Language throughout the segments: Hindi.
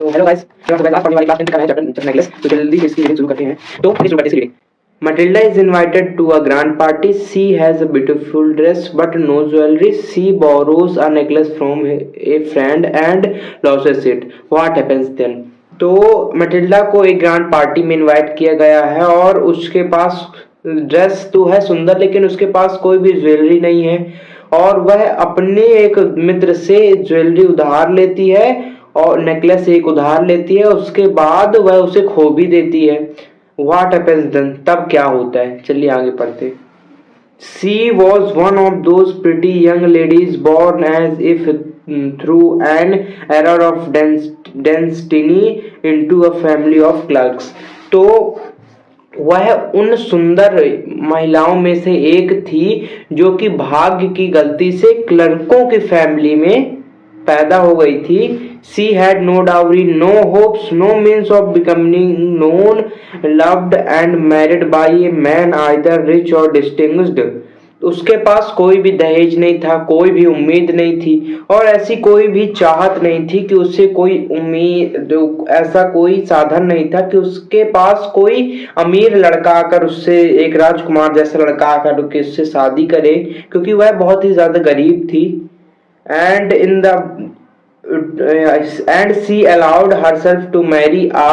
तो हेलो गाइस, आज पढ़ने वाली क्लास 10 का है चैप्टर नेकलेस। तो जल्दी से इसकी रीडिंग शुरू करते हैं। तो please start reading. Matilda is invited to a grand party. She has a beautiful dress but no jewelry. She borrows a necklace from a friend and loses it. What happens then? तो मटिल्डा को एक ग्रैंड पार्टी में इनवाइट किया गया है और उसके पास ड्रेस तो है सुंदर, लेकिन उसके पास कोई भी ज्वेलरी नहीं है और वह अपने एक मित्र से ज्वेलरी उधार लेती है और नेकलेस एक उधार लेती है। उसके बाद वह उसे खो भी देती है। What happens then? तब क्या होता है? चलिए आगे पढ़ते। She was one of those pretty young ladies born as if through an error of destiny into a family of clerks. तो वह उन सुंदर महिलाओं में से एक थी जो कि भाग्य की गलती से क्लर्कों की फैमिली में पैदा हो गई थी। She had no dowry, no hopes, no means of becoming known, loved and married by a man either rich or distinguished. उसके पास कोई भी दहेज नहीं था, कोई भी उम्मीद नहीं थी और ऐसी कोई भी चाहत नहीं थी कि उससे कोई उम्मीद, ऐसा कोई साधन नहीं था कि उसके पास कोई अमीर लड़का आकर उससे, एक राजकुमार जैसा लड़का आकर उससे शादी करे, क्योंकि वह बहुत ही ज्यादा गरीब थी। And she allowed herself to marry a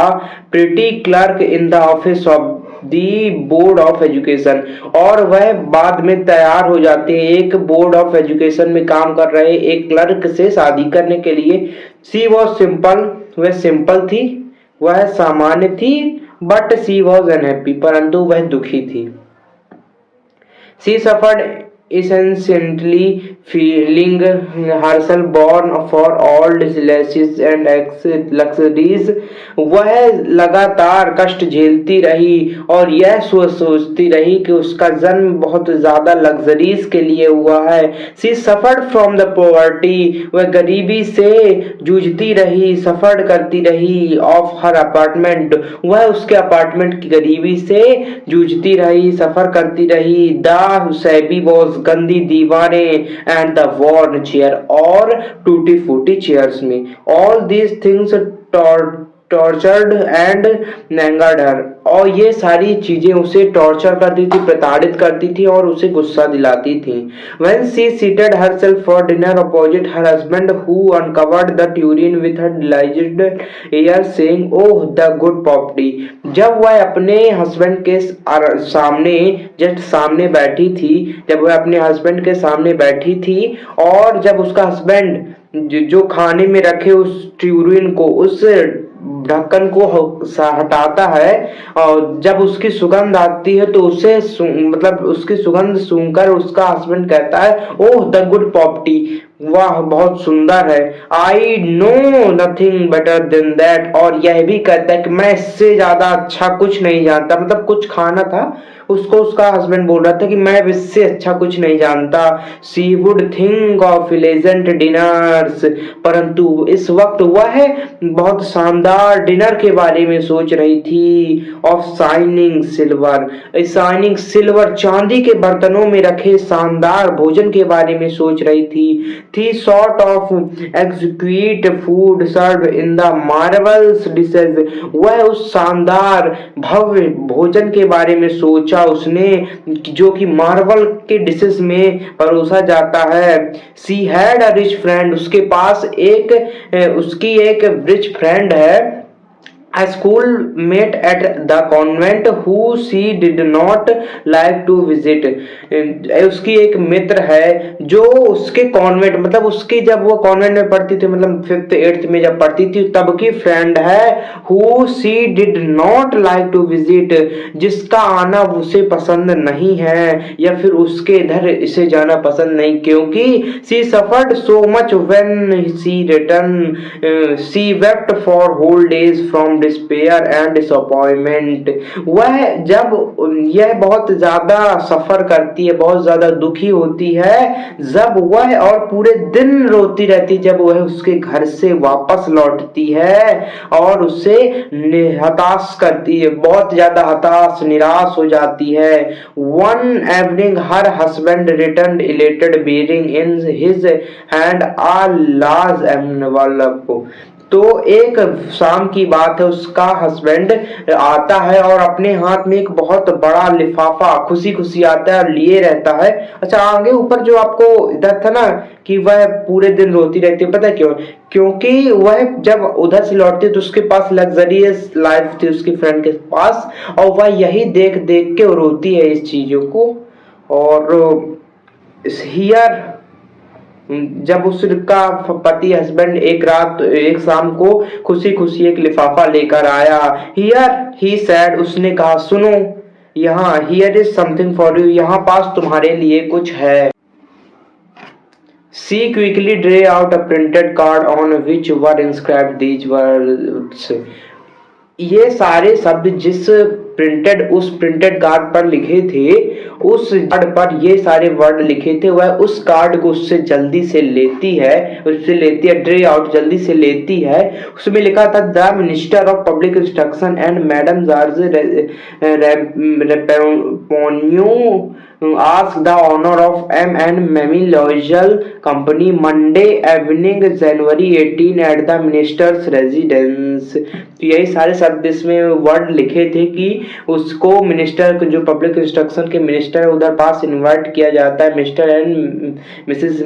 pretty clerk in the office of the board of education. और वह बाद में तैयार हो जाते हैं एक बोर्ड ऑफ एजुकेशन में काम कर रहे एक क्लर्क से शादी करने के लिए। She was simple, वह सिंपल थी, वह सामान्य थी, but she was unhappy, परंतु वह दुखी थी। She suffered essentially feeling herself born for all lashes and luxuries. वह लगातार कष्ट झेलती रही और यह सोचती रही कि उसका जन्म बहुत ज्यादा लग्जरीज के लिए हुआ है। She suffered from the poverty. वह गरीबी से जूझती रही, सफर करती रही of her apartment. वह उसके अपार्टमेंट की गरीबी से जूझती रही, सफर करती रही। The shabby walls, गंदी दीवारें and the worn chair और टूटी फूटी चेयर्स में। All these things tortured and angered her. और ये सारी चीजें उसे टॉर्चर करती थी, प्रताड़ित करती थी और उसे गुस्सा दिलाती थी। When she seated herself for dinner opposite her husband, who uncovered the tureen with her delighted air, saying, "Oh, the good poverty." जब वह अपने हस्बैंड के सामने, जस्ट सामने बैठी थी, जब वह अपने हस्बैंड के सामने बैठी थी और जब उसका हस्बैंड जो खाने में रखे उस ट्यूरिन को, उस ढक्कन को हटाता है और जब उसकी सुगंध आती है तो उसे मतलब उसकी सुगंध सूंघकर उसका हस्बैंड कहता है, ओह द गुड पॉवर्टी, वाह बहुत सुंदर है। I know nothing better than that, और यह भी कहता है कि मैं इससे ज्यादा अच्छा कुछ नहीं जानता। मतलब कुछ खाना था, उसको उसका हस्बैंड बोल रहा था कि मैं इससे अच्छा कुछ नहीं जानता। She would think of pleasant dinners, परंतु इस वक्त वह बहुत शानदार डिनर के बारे में सोच रही थी। Of shining silver, shining silver, चांदी के बर्तनों में रखे शानदार भोजन के बारे में सोच रही थी sort of exquisite food serve in the marvels dishes. वह उस शानदार भव्य भोजन के बारे में सोचा उसने जो कि मार्वल के डिशेस में परोसा जाता है। She had a rich friend, उसके पास उसकी एक रिच फ्रेंड है, a schoolmate at the convent who she did not like to visit. उसकी एक मित्र है जो उसके कॉन्वेंट, मतलब उसकी जब वो कॉन्वेंट में पढ़ती थी, मतलब 5th 8th में जब पढ़ती थी तब की फ्रेंड है। who she did not like to visit, जिसका आना उसे पसंद नहीं है या फिर उसके इधर इसे जाना पसंद नहीं, क्योंकि she suffered so much when she returned. She wept for whole days from despair and disappointment. वह जब यह बहुत ज्यादा सफर करती है, बहुत ज्यादा दुखी होती है जब वह, और पूरे दिन रोती रहती जब वह उसके घर से वापस लौटती है और उसे हताश करती है, बहुत ज्यादा हताश निराश हो जाती है। One evening her husband returned elated bearing in his hand a large envelope. तो एक शाम की बात है, उसका हस्बैंड आता है और अपने हाथ में एक बहुत बड़ा लिफाफा खुशी खुशी आता है और लिए रहता है। अच्छा, आगे ऊपर जो आपको इधर था ना कि वह पूरे दिन रोती रहती है, पता है क्यों? क्योंकि वह जब उधर से लौटती है तो उसके पास लग्जरियस लाइफ थी उसकी फ्रेंड के पास, और वह यही देख देख के रोती है इस चीजों को। और हियर जब उसका पति हस्बैंड एक रात एक शाम को खुशी खुशी एक लिफाफा लेकर आया, हियर ही सैड, उसने कहा सुनो यहाँ, here is something for you, यहाँ पास तुम्हारे लिए कुछ है। She quickly drew out a printed card on which were inscribed these words. ये सारे शब्द उस प्रिंटेड कार्ड पर लिखे थे, उस कार्ड पर ये सारे वर्ड लिखे थे, वह उस कार्ड को उससे जल्दी से लेती है, ड्रे आउट जल्दी से लेती है। उसमें लिखा था the minister of public instruction and madame George Ramponneau ask the owner of M&M Memorial Company Monday evening January 18 at the minister's residence। तो यही सारे शब्द इसमें वर्ड लिखे थे कि उसको मिनिस्टर, जो पब्लिक इंस्ट्रक्शन के मिनिस्टर है, उधर पास इनवाइट किया जाता है मिस्टर एंड मिसेस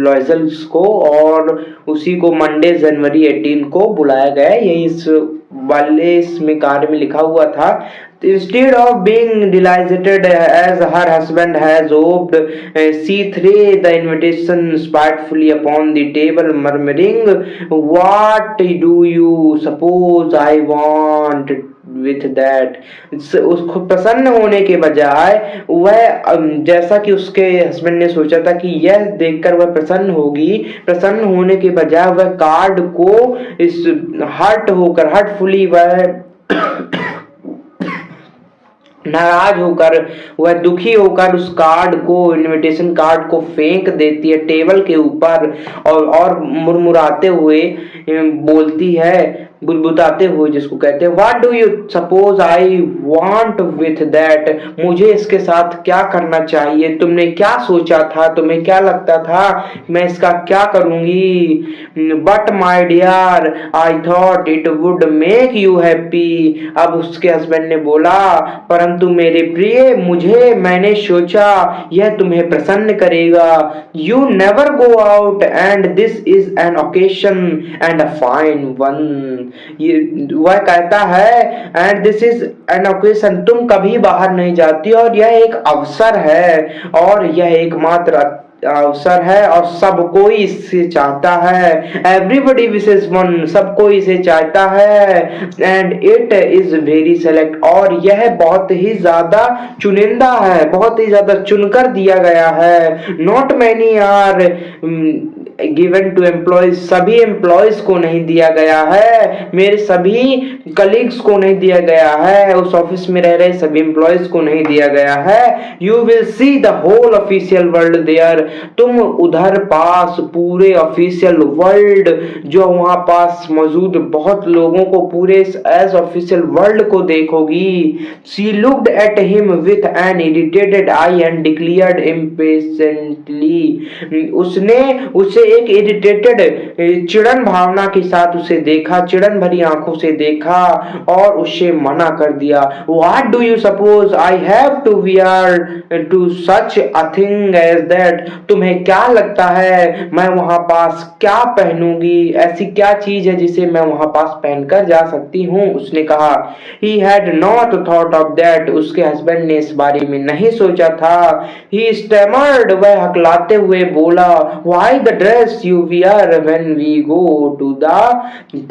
लॉयजल्स को, और उसी को मंडे जनवरी 18 को बुलाया गया। यही इस वाले इसमें कार्य में लिखा हुआ था। Instead of being delighted as her husband has hoped, she threw the invitation spitefully upon the table, murmuring, "What do you suppose I want with that?" उसको प्रसन्न होने के बजाय वह, जैसा कि उसके हस्बैंड ने सोचा था कि यह देखकर वह प्रसन्न होने के बजाय वह कार्ड को इस हर्टफुली वह नाराज होकर, वह दुखी होकर उस कार्ड को, इनविटेशन कार्ड को फेंक देती है टेबल के ऊपर, और मुरमुराते हुए बोलती है, बुदबुदाते हुए, जिसको कहते हैं what do you suppose I want with that, मुझे इसके साथ क्या करना चाहिए, तुमने क्या सोचा था, तुम्हें क्या लगता था मैं इसका क्या करूंगी। But my dear I thought it would make you happy. अब उसके हस्बैंड ने बोला, परंतु मेरे प्रिय, मैंने सोचा यह तुम्हें प्रसन्न करेगा। You never go out and this is an occasion and a fine one. ये वह कहता है, and this is an occasion, तुम कभी बाहर नहीं जाती और यह एक अवसर है, और यह एकमात्र अवसर है और सब कोई इसे चाहता है। एवरीबडी विशेष वन, सबको इसे चाहता है। And it is very select, और यह बहुत ही ज्यादा चुनिंदा है, बहुत ही ज्यादा चुनकर दिया गया है। Not many are given to employees, सभी एम्प्लॉयज को नहीं दिया गया है, मेरे सभी कलीग्स को नहीं दिया गया है, उस ऑफिस में रह रहे सभी एम्प्लॉयज को नहीं दिया गया है। You will see the whole official world there, तुम उधर पास पूरे ऑफिशियल वर्ल्ड, जो वहां पास मौजूद बहुत लोगों को, पूरे एज ऑफिशियल वर्ल्ड को देखोगी। She looked at him with an irritated eye and declared impatiently, उसने उसे एक इरिटेटेड, चिड़न भावना के साथ उसे देखा, चिड़न भरी आंखों से देखा और उसे मना कर दिया। What do you suppose I have to wear to such a thing as that, तुम्हें क्या लगता है मैं वहां पास क्या पहनूंगी, ऐसी क्या चीज है जिसे मैं वहां पास पहनकर जा सकती हूँ, उसने कहा। He had not thought of that, उसके हस्बैंड ने इस बारे में नहीं सोचा था। ही स्टैमर्ड, वह हकलाते हुए बोला, why the dress you wear when we go to the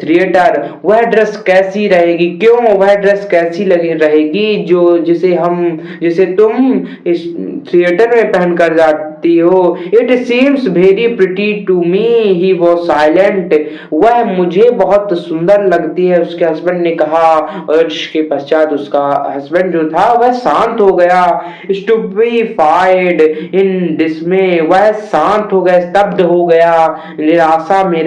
theatre, वह ड्रेस कैसी रहेगी, क्यों वह ड्रेस कैसी रहेगी जिसे तुम इस थिएटर में पहनकर जाती हो। It seems very pretty to me, he was silent, वह मुझे बहुत सुंदर लगती है, उसके हस्बैंड ने कहा। और इसके पश्चात उसका हस्बैंड जो था वह शांत हो गया। स्टुपेफाइड इन डिस्मे, वह शांत हो गया, स्तब्ध हो गया, निराशा में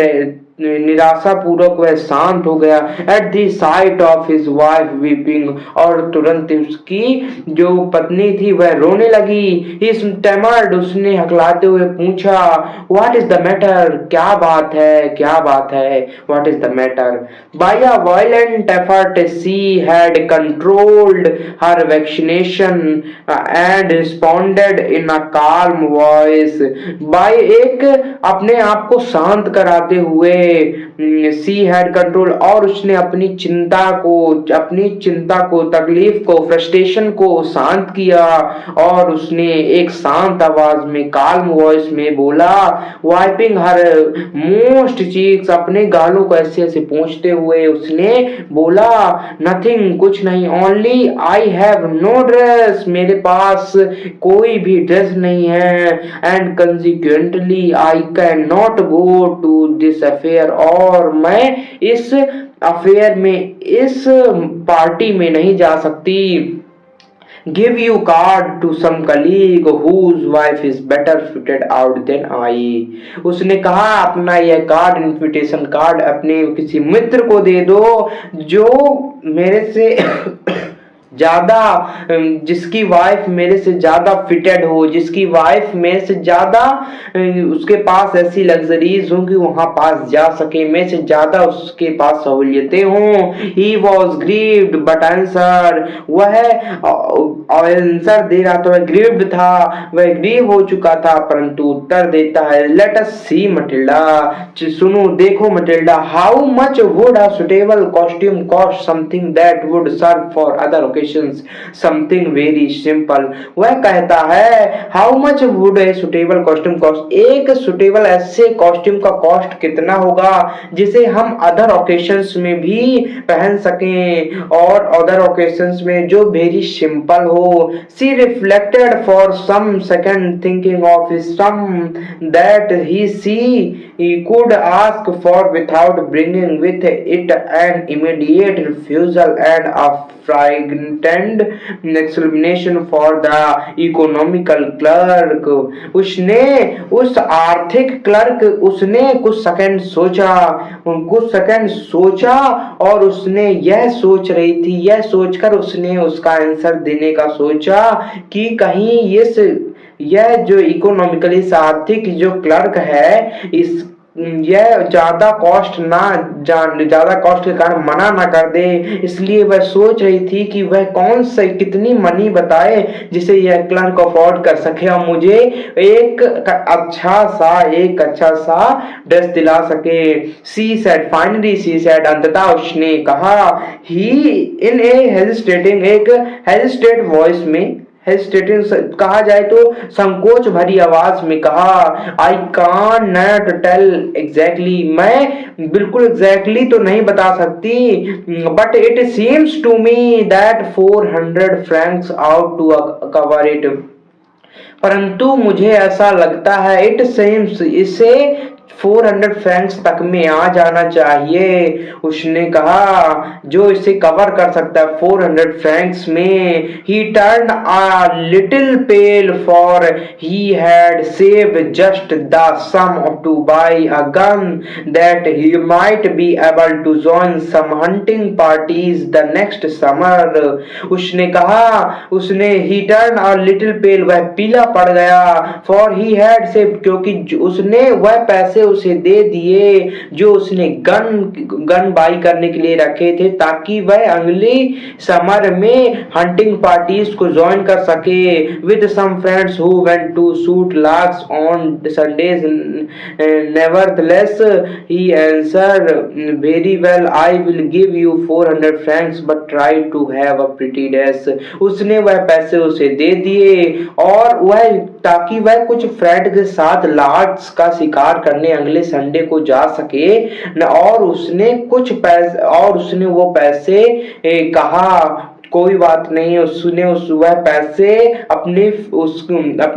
निराशापूर्वक वह शांत हो गया at the site of his wife weeping, और तुरंत उसकी जो पत्नी थी वह रोने लगी। ही स्टैमर्ड, उसने हकलाते हुए पूछा, व्हाट इज द मैटर, क्या बात है, क्या बात है, what is the matter. By a violent effort she had controlled her vaccination and responded in a calm voice. By एक अपने आप को शांत कराते हुए सी हैड कंट्रोल, और उसने अपनी चिंता को, तकलीफ को, फ्रस्ट्रेशन को शांत किया, और उसने एक शांत आवाज में, काल्म वॉइस में बोला, वाइपिंग हर मोस्ट चीक्स, अपने गालों को ऐसे ऐसे पोंछते हुए उसने बोला, नथिंग, कुछ नहीं, only I have no dress, मेरे पास कोई भी ड्रेस नहीं है, and consequently I can not go to this affair, और मैं इस अफेयर में, इस पार्टी में नहीं जा सकती। Give you card to some colleague whose wife is better fitted out than I. उसने कहा, अपना यह कार्ड, इन्विटेशन कार्ड अपने किसी मित्र को दे दो जो मेरे से ज्यादा, जिसकी वाइफ मेरे से ज्यादा फिटेड हो, जिसकी वाइफ मेरे से ज्यादा, उसके पास ऐसी लग्जरीज हो कि वहां पास जा सके, मेरे से ज्यादा उसके पास सहूलियतें हों। He was grieved but answer, वह आंसर दे रहा था, वह ग्रीव्ड था, वह ग्रीव हो चुका था, परंतु उत्तर देता है, लेट अस सी मटिल्डा, सुनो, देखो Matilda, how much would a suitable costume cost, something that would serve for other occasions, something very simple. वह कहता है, how much would a suitable costume cost, एक सुटेबल ऐसे कॉस्ट्यूम का कॉस्ट कितना होगा जिसे हम अदर ओकेशंस में भी पहन सकें, और अदर ओकेशंस में जो वेरी सिंपल हो। She reflected for some second, thinking of some that he could ask for without bringing with it an immediate refusal and a frightened explanation for the economical clerk। उसने उस आर्थिक क्लर्क, उसने कुछ सेकंड सोचा, और उसने यह सोच रही थी, यह सोचकर उसने उसका आंसर देने का सोचा कि कहीं यह जो इकोनॉमिकली, आर्थिक जो क्लर्क है, यह ज्यादा कॉस्ट के कारण मना ना कर दे। इसलिए वह सोच रही थी कि वह कौन सा, कितनी मनी बताए जिसे यह क्लर्क अफोर्ड कर सके और मुझे एक अच्छा सा ड्रेस दिला सके। फाइनली सी सेड, अंततः उसने कहा, ही इन एक हेजिटेट वॉइस में, हेजिटेटिंग कहा जाए तो संकोच भरी आवाज में कहा, I can not tell exactly, मैं बिल्कुल एग्जैक्टली तो नहीं बता सकती, but it seems to me that 400 francs out to cover it, परंतु मुझे ऐसा लगता है, इट सेम्स, इसे 400 फ्रैंक्स तक में आ जाना चाहिए। उसने कहा, जो इसे कवर कर सकता है 400 फ्रैंक्स में। He turn a little pale, for he had saved just the sum to buy a gun that he might be able to join some hunting parties the next summer. उसने कहा, उसने ही टर्न अ लिटिल पेल, वह पीला पड़ गया, फॉर ही हैड सेव्ड, क्योंकि उसने वह पैसे उसे दे दिए जो उसने गन बाई करने के लिए रखे थे, ताकि वह अगली समर में हंटिंग पार्टीज को ज्वाइन कर सके। With some friends who went to shoot larks on Sundays, nevertheless he answered, very well, I will give you 400 francs but try to have a pretty dress. उसने वह पैसे उसे दे दिए, और वह, ताकि वह कुछ फ्रेंड के साथ लार्क्स का शिकार करने अगले संडे को जा सके, और उसने वो पैसे कहा, कोई बात नहीं, उसने वह पैसे अपनी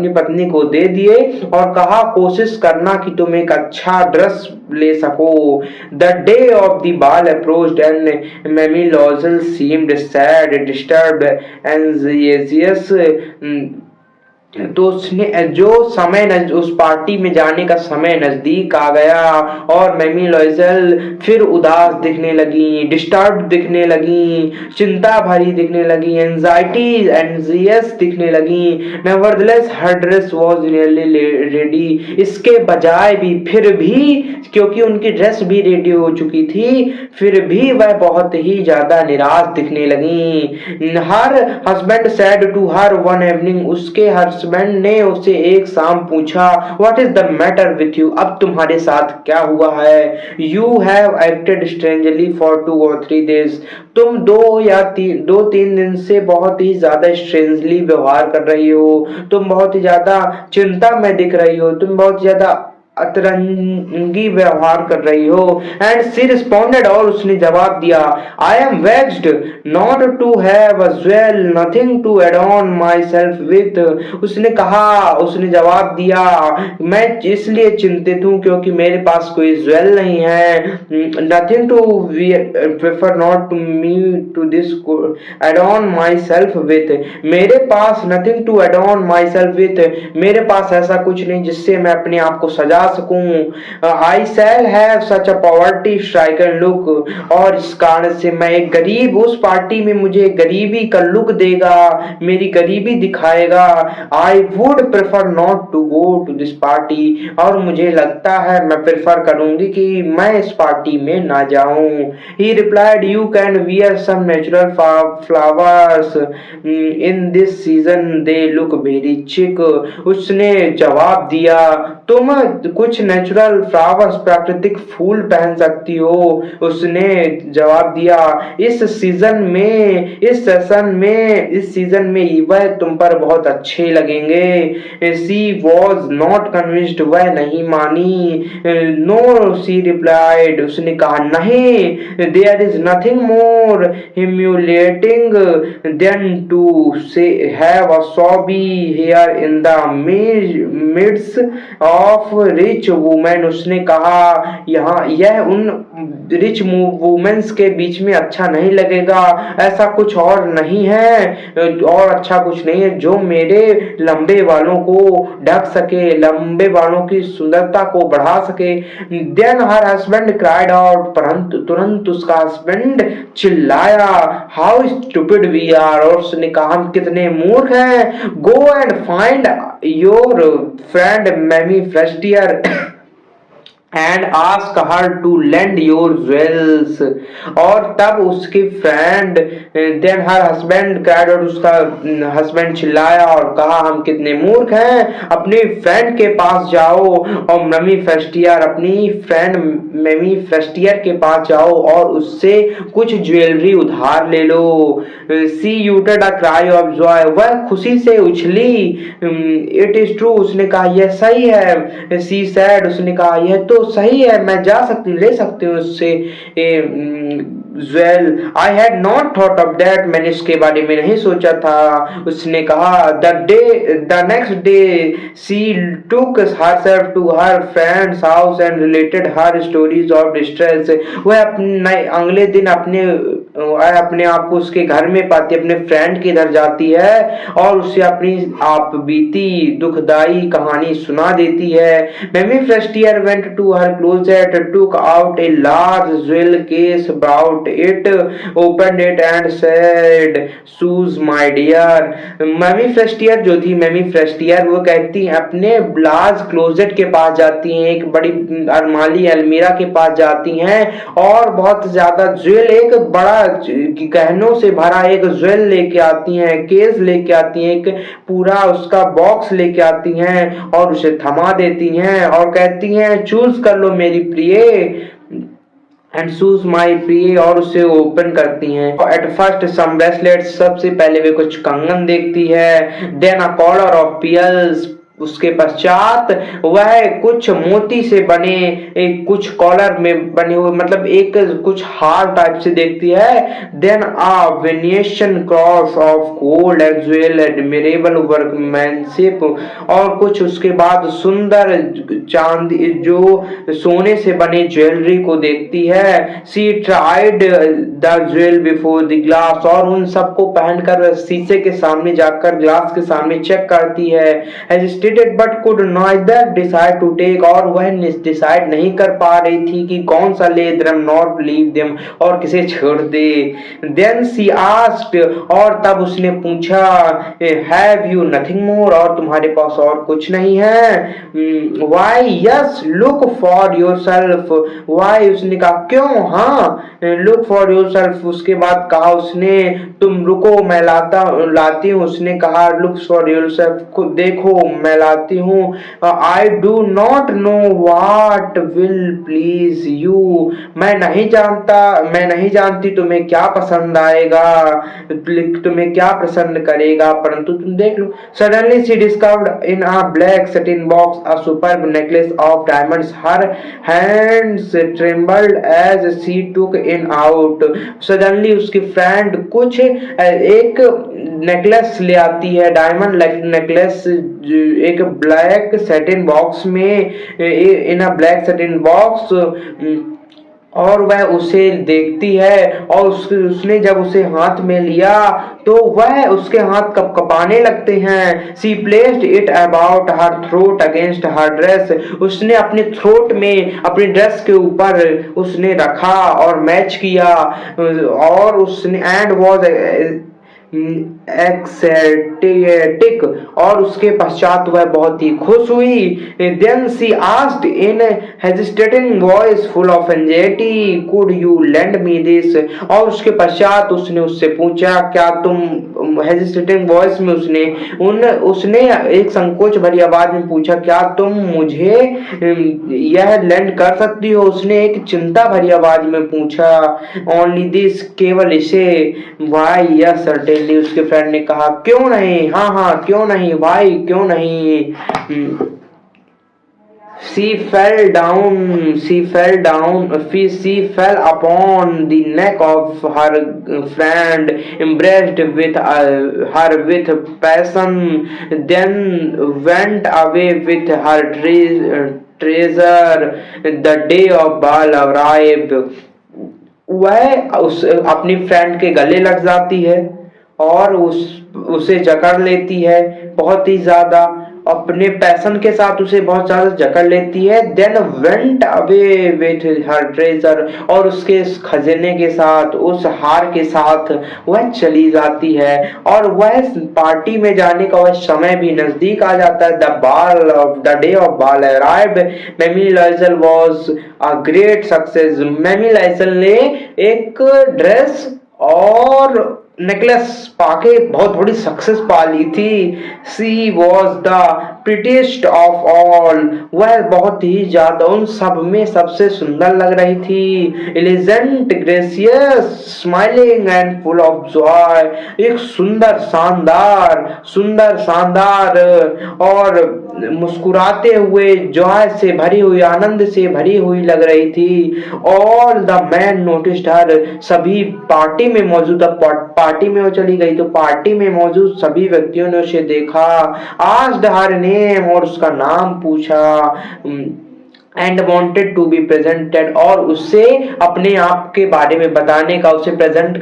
पत्नी को दे दिए और कहा, कोशिश करना कि तुम एक अच्छा ड्रेस ले सको। The day of the ball approached and मेमी Loisel seemed sad, disturbed, anxious, तो उसने जो उस पार्टी में जाने का समय नजदीक आ गया और मैमी लॉयजल फिर उदास दिखने लगी, डिस्टर्ब दिखने लगी, चिंता भरी दिखने लगी, एंजियस दिखने लगी। Nevertheless her dress was nearly ready. इसके बजाय भी, फिर भी, क्योंकि उनकी ड्रेस भी रेडी हो चुकी थी, फिर भी वह बहुत ही ज्यादा निराश दिखने लगी। Her husband said to her one evening. उसके हस्बैंड ने उसे एक शाम पूछा, what is the matter with you? अब तुम्हारे साथ क्या हुआ है? You have acted strangely for 2 or 3 days। तुम 2-3 दिन से बहुत ही ज्यादा स्ट्रेंजली व्यवहार कर रही हो, तुम बहुत ही ज्यादा चिंता में दिख रही हो, तुम बहुत ज्यादा अतरंगी व्यवहार कर रही हो। एंड सी रिस्पॉन्डेड, और उसने जवाब दिया, I am vexed not to have a jewel, nothing to add on my self with. उसने जवाब दिया, मैं इसलिए चिंतित हूँ क्योंकि मेरे पास कोई ज्वेल नहीं है। Nothing to prefer not to me to this add on my self with. मेरे पास nothing to add on my self with, मेरे पास ऐसा कुछ नहीं जिससे मैं अपने आप को सजा सकूं। I shall have such a poverty stricken look, और इस कारण से मैं एक गरीब, उस पार्टी में मुझे गरीबी का लुक देगा, मेरी गरीबी दिखाएगा। I would prefer not to go to this party, और मुझे लगता है मैं प्रेफर करूंगी कि मैं इस पार्टी में ना जाऊं। He replied, you can wear some natural flowers in this season, they look very chic. उसने जवाब दिया, तुम कुछ नेचुरल फ्लावर्स, प्राकृतिक फूल पहन सकती हो। उसने जवाब दिया, इस सीजन में वह तुम पर बहुत अच्छे लगेंगे। सी वॉज नॉट कन्विंस्ड, वह नहीं मानी। नो, सी रिप्लाइड, उसने कहा, नहीं, there is nothing more humiliating than to say have a shabby air in the midst of rich women. उसने कहा, यह उन रिच वुमेन्स के बीच में अच्छा नहीं लगेगा। ऐसा कुछ और नहीं है, और अच्छा कुछ नहीं है जो मेरे लंबे बालों को ढक सके, लंबे बालों की सुंदरता को बढ़ा सके। Then her husband cried out, परंतु तुरंत उसका हस्बैंड चिल्लाया, हाउ स्टूपिड वी आर, और उसने कहा, हम कितने मूर्ख हैं। Go and find your friend मैमी Forestier and ask her to lend your jewels. और तब उसके friend, then her husband cried, और उसका हस्बैंड चिल्लाया और कहा, हम कितने मूर्ख हैं, अपने फ्रेंड के पास जाओ और अपनी फ्रेंड मेमी फ्रेस्टियर के पास जाओ और उससे कुछ ज्वेलरी उधार ले लो। सी यूटेड अ क्राई ऑफ जॉय, वह खुशी से उछली। इट इज ट्रू, उसने कहा, यह सही है। सी सैड, उसने कहा, यह तो सही है, मैं ले सकती हूँ उससे jewel. I had not thought of that, मैंने इसके बारे में नहीं सोचा था। उसने कहा, the next day she took herself to her friend's house and related her stories of distress. वह अगले दिन अपने आप को उसके घर में पाती, अपने फ्रेंड के घर जाती है और उसे अपनी आप बीती दुखदाई कहानी सुना देती है। Mamie Frestier went to her closet, took out a large jewel case, brought it, opened it and said, choose my dear. Mamie Frestier वो कहती है, अपने लार्ज क्लोजेट के पास जाती हैं, एक बड़ी अरमाली अलमीरा के पास जाती हैं और बहुत ज्यादा ज्वेल, एक बड़ा गहनों से भरा एक ज्वेल लेके आती हैं, केस लेके आती हैं, एक पूरा उसका बॉक्स लेके आती हैं और उसे थमा देती हैं और कहती हैं, चूज कर लो मेरी प्रिय, एंड शूज माई प्रिय, और उसे ओपन करती हैं। एट फर्स्ट सम ब्रेसलेट, सबसे पहले वे कुछ कंगन देखती है। Then a collar of pearls, उसके पश्चात वह कुछ मोती से बने एक कुछ कॉलर में बने हुए मतलब एक कुछ हार टाइप से देखती है। Then a Venetian cross of gold and jewel admirable workmanship, और कुछ उसके बाद सुंदर चांदी जो सोने से बने ज्वेलरी को देखती है। She tried the jewel before the glass, और उन सबको पहनकर शीशे के सामने जाकर ग्लास के सामने चेक करती है। hesitated but could neither decide to take, और वह डिसाइड नहीं कर पा रही थी कि कौन सा ले them not leave them, और किसे छोड़ दे। then she asked, और तब उसने पूछा have you nothing more, और तुम्हारे पास और कुछ नहीं है। why yes look for yourself, why उसने कहा क्यों, हाँ look for yourself, उसके बाद कहा उसने तुम रुको मैं लाती हूँ, उसने कहा look for yourself, देखो मैं लाती हूँ। I do not know what will please you, मैं नहीं जानती तुम्हें क्या पसंद आएगा, तुम्हें क्या पसंद करेगा, परंतु तुम देख लो। Suddenly she discovered in a black satin box a superb necklace of diamonds. Her hands trembled as she took it out. Suddenly उसकी फ्रेंड कुछ एक नेकलेस ले आती है, डायमंड नेकलेस, एक ब्लैक सेटिन बॉक्स में, इन अ ब्लैक सेटिन बॉक्स, और वह उसे देखती है, और उसने जब उसे हाथ में लिया तो वह उसके हाथ कपकपाने लगते हैं। She placed it about her throat against her dress, उसने अपने थ्रोट में अपनी ड्रेस के ऊपर उसने रखा और मैच किया, और उसने एंड वॉज एक्सेटिक, और उसके पश्चात वह बहुत ही खुश हुई। Then she asked in a hesitating voice full of anxiety, could you lend me this, और उसके पश्चात उसने उससे पूछा क्या तुम, हेजिटेटिंग वॉइस में उसने एक संकोच भरी आवाज में पूछा क्या तुम मुझे यह लेंड कर सकती हो, उसने एक चिंता भरी आवाज में पूछा। ओनली दिस, केवल इसे। वाई यस सर्टेनली, उसके फ्रेंड ने कहा क्यों नहीं, हाँ हाँ क्यों नहीं, वाई क्यों नहीं। She fell upon the neck of her friend, embraced with her with passion, then went away with her treasure. The day of ball arrived. वह अपनी फ्रेंड के गले लग जाती है और उसे जकड़ लेती है बहुत ही ज्यादा, अपने पैशन के साथ उसे बहुत ज्यादा जकड़ लेती है। Then went away with her treasure, और उसके खजाने के साथ, उस हार के साथ वह चली जाती है, और वह पार्टी में जाने का वह समय भी नजदीक आ जाता है। The day of ball arrived. Meme Lizol was a great success. Meme Lizol ने एक ड्रेस और नेकलेस पाके बहुत बड़ी सक्सेस पा ली थी। सी वॉज द प्रिटीस्ट ऑफ ऑल, वह बहुत ही ज्यादा उन सब में सबसे सुंदर लग रही थी। एलिजेंट, gracious, smiling and full of Joy, एक सुंदर शानदार और मुस्कुराते हुए जॉय से भरी हुई, आनंद से भरी हुई लग रही थी। ऑल द मैन नोटिस्ड हर, सभी पार्टी में मौजूद, पार्टी में वो चली गई तो पार्टी में मौजूद सभी व्यक्तियों ने उसे देखा। आस्क्ड हर नेम, और उसका नाम पूछा। And wanted to be presented, और उससे अपने आप के बारे में बताने का, उसे प्रेजेंट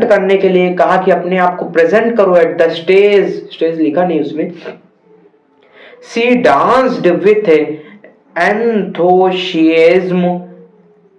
करने के लिए कहा कि अपने आप को प्रेजेंट करो एट द स्टेज लिखा नहीं उसमें। She danced with enthusiasm,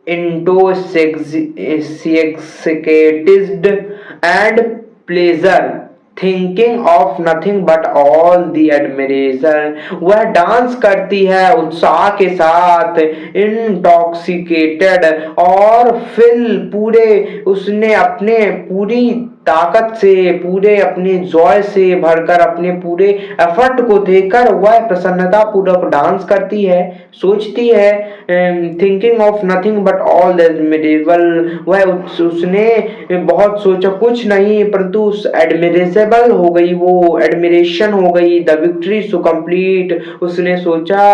intoxicated and pleasure, thinking of nothing but all the admiration। वह डांस करती है उत्साह के साथ, इंटॉक्सिकेटेड, और फिल पूरे, उसने अपने पूरी ताकत से, पूरे अपने जॉय से भरकर, अपने पूरे एफर्ट को देकर वह प्रसन्नता पूर्वक डांस करती है, सोचती है, thinking of nothing but all that medieval. वह उसने बहुत सोचा, कुछ नहीं परंतु उस एडमिरेबल हो गई, वो एडमिरेशन हो गई, द विक्ट्री सो कंप्लीट। उसने सोचा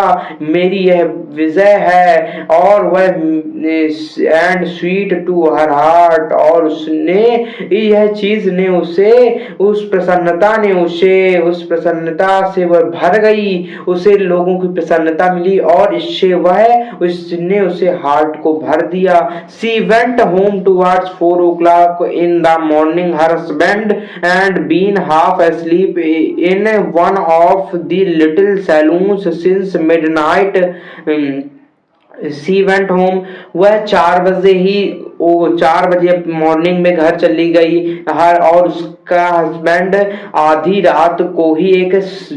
मेरी यह विजय है, और वह and sweet to her heart, और उसने यह चीज ने उसे, उस प्रसन्नता ने उसे, उस प्रसन्नता से वह भर गई, उसे लोगों की प्रसन्नता मिली और इससे वह, उसने उसे हार्ट को भर दिया। She went home towards 4 o'clock in the morning. Her husband and been half asleep in one of the little saloons since midnight. She went home, वह 4 बजे मॉर्निंग में घर चली गई। हर, और उसका हस्बैंड आधी रात को ही एक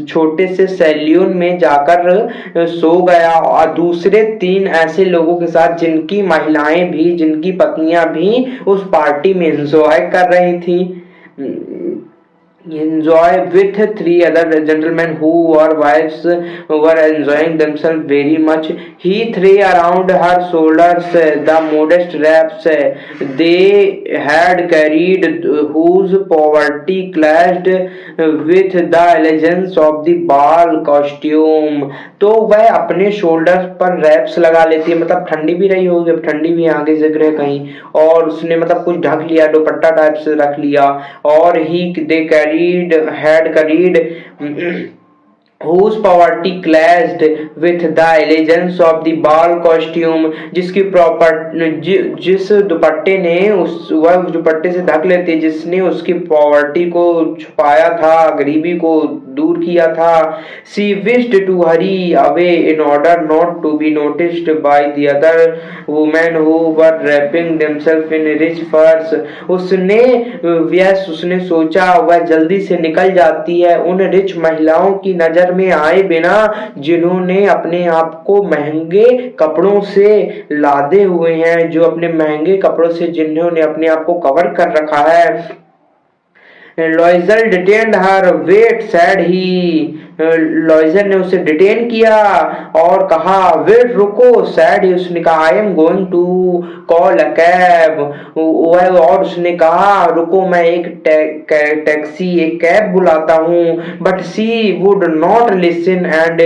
छोटे से सैलून में जाकर सो गया, और दूसरे 3 ऐसे लोगों के साथ जिनकी महिलाएं भी, जिनकी पत्नियां भी उस पार्टी में एंजॉय कर रही थी। enjoy with 3 other gentlemen whose wives were enjoying themselves very much. He threw around her shoulders the modest wraps they had carried, whose poverty clashed with the elegance of the ball costume. तो वह अपने शोल्डर पर रैप्स लगा लेती है, मतलब ठंडी भी रही होगी, अब ठंडी भी आगे जग रहे कहीं, और उसने मतलब कुछ ढक लिया, दुपट्टा टाइप से रख लिया, और ही दे had carried whose poverty clashed with the elegance of the ball costume, जिसकी जिस दुपट्टे ने वह दुपट्टे से ढक लेते, जिसने उसकी पॉवर्टी को छुपाया था, गरीबी को दूर किया था। She wished to hurry away in order not to be noticed by the other women who were wrapping themselves in rich furs. उसने सोचा वह जल्दी से निकल जाती है उन रिच महिलाओं की नजर में आए बिना, जिन्होंने अपने आप को महंगे कपड़ों से लादे हुए हैं, जो अपने महंगे कपड़ों से जिन्होंने अपने आप को कवर कर रखा है। लॉइजर डिटेन्ड हर, वेट सैड ही, लॉइजर ने उसे डिटेन किया और कहा वेट, रुको, सैड ही, उसने कहा I am going to call a cab, और उसने कहा रुको मैं एक टैक्सी, एक कैब बुलाता हूँ, but she would not listen and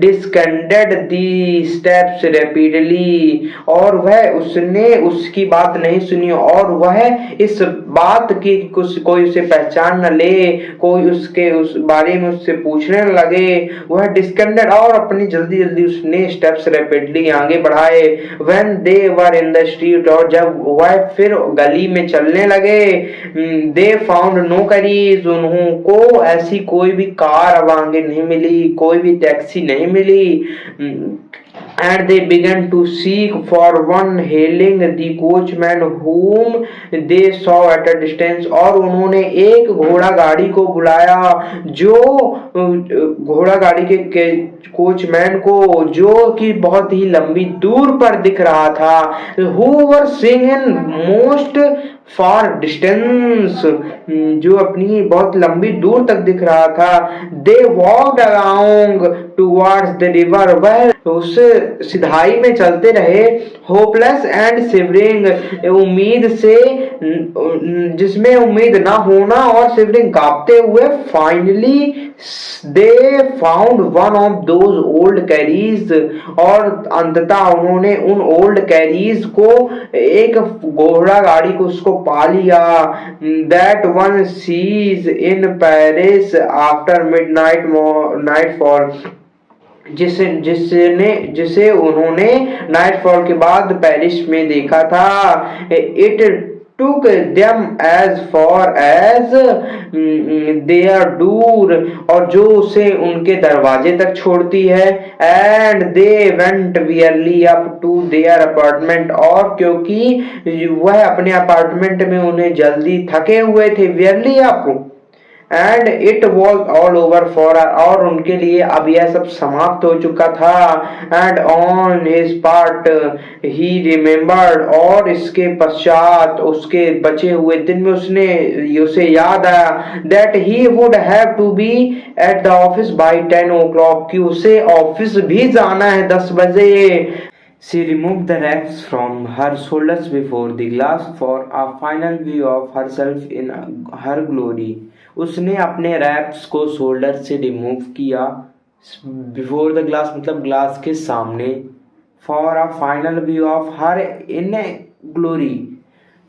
descended the steps rapidly, और वह, उसने उसकी बात नहीं सुनी, और वह इस बात की कोई उसे पहचान न ले, कोई उसके उस बारे में उससे पूछने न लगे, वह डिस्केंडेड, और अपनी जल्दी जल्दी उसने स्टेप्स रैपिडली आगे बढ़ाए। When they were in the street, और जब वह फिर गली में चलने लगे, दे फाउंड नो करीज, उन्हों को ऐसी कोई भी कार अब आगे नहीं मिली, कोई भी टैक्सी नहीं मिली। And they began to seek for one, hailing the coachman whom they saw at a distance, और उन्होंने एक घोड़ा गाड़ी को बुलाया, जो घोड़ा गाड़ी के कोचमैन को, जो कि बहुत ही लंबी दूर पर दिख रहा था। Who were seeing in most far distance, जो अपनी बहुत लंबी दूर तक दिख रहा था। They walked along towards the river, वह उस सिधाई में चलते रहे, होपलेस एंड शिवरिंग, उम्मीद से, जिसमें उम्मीद ना होना, और शिवरिंग, कांपते हुए। Finally they found one of those old carries, और अंततः उन्होंने उन ओल्ड कैरीज को, एक घोड़ा गाड़ी को उसको पा लिया। That one seize in Paris after midnight nightfall, जिसे उन्होंने नाइटफॉल के बाद पेरिस में देखा था। It took them as far as their door, और जो उसे उनके दरवाजे तक छोड़ती है। and they went wearily up to their apartment, और क्योंकि वह अपने अपार्टमेंट में उन्हें जल्दी थके हुए थे, wearily up and it was all over for और उनके लिए अब यह सब समाप्त हो चुका था। And on his part he remembered और इसके पश्चात उसके बचे हुए दिन में उसे याद आया that he would have to be at the office by 10 o'clock कि उसे ऑफिस भी जाना है 10 बजे। She removed the wraps from her shoulders before the glass for a final view of herself in her glory. उसने अपने रैप्स को शोल्डर से रिमूव किया बिफोर द ग्लास मतलब ग्लास के सामने for a final view of her in glory